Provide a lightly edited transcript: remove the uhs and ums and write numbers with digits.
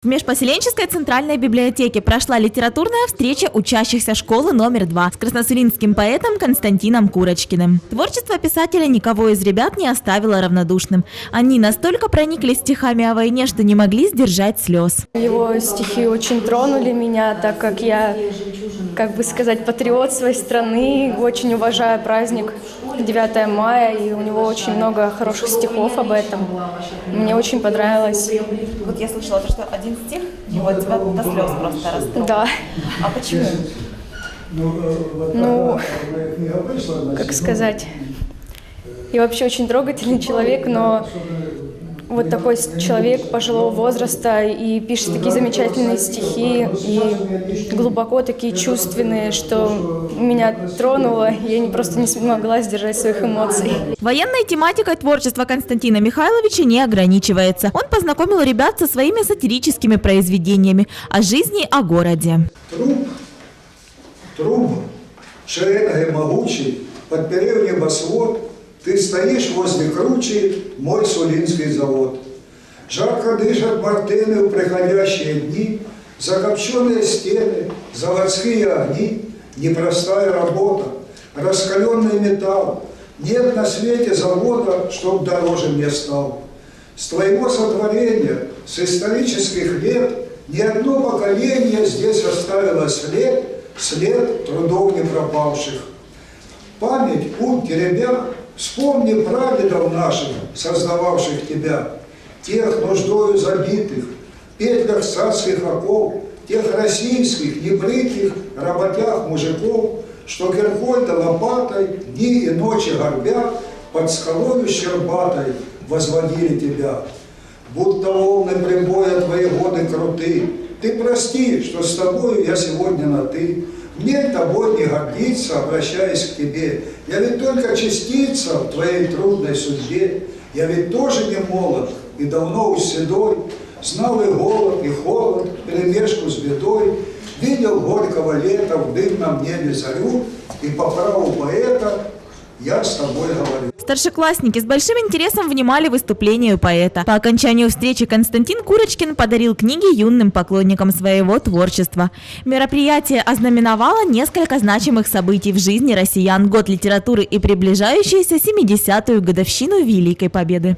В межпоселенческой центральной библиотеке прошла литературная встреча учащихся школы номер 2 с красносулинским поэтом Константином Курочкиным. Творчество писателя никого из ребят не оставило равнодушным. Они настолько прониклись стихами о войне, что не могли сдержать слез. Его стихи очень тронули меня, так как я, патриот своей страны, очень уважаю праздник 9 мая, и у него очень много хороших стихов об этом. Мне очень понравилось. Вот я слышала, что один стих его тебя до слез просто расстроил. Да. А почему? Я вообще очень трогательный человек, но вот такой человек пожилого возраста и пишет такие замечательные стихи, и глубоко такие чувственные, что меня тронуло, я просто не смогла сдержать своих эмоций. Военной тематикой творчество Константина Михайловича не ограничивается. Он познакомил ребят со своими сатирическими произведениями о жизни, о городе. Труб, шеренгой могучий, подперев небосвод, ты стоишь возле кручи, мой сулинский завод. Жарко дышат мартыны в приходящие дни, закопченные стены, заводские огни, непростая работа, раскаленный металл. Нет на свете завода, чтоб дороже мне стал. С твоего сотворения, с исторических лет, ни одно поколение здесь оставило след трудов не пропавших. Память, путь теребя, вспомни прадедов наших, создававших тебя, тех нуждою забитых, петлях царских оков, тех российских, небритых, работяг мужиков, что киркой да лопатой, дни и ночи горбя, под скалою щербатой возводили тебя. Будто волны прибоя твои годы круты, ты прости, что с тобою я сегодня на «ты». Мне тобой не гордиться, обращаясь к тебе. Я ведь только частица в твоей трудной судьбе. Я ведь тоже не молод и давно уж седой. Знал и голод, и холод, перемешку с бедой. Видел горького лета в дымном небе зарю. И по праву поэта я с тобой говорю. Старшеклассники с большим интересом внимали выступлению поэта. По окончанию встречи Константин Курочкин подарил книги юным поклонникам своего творчества. Мероприятие ознаменовало несколько значимых событий в жизни россиян, год литературы и приближающуюся 70-ю годовщину Великой Победы.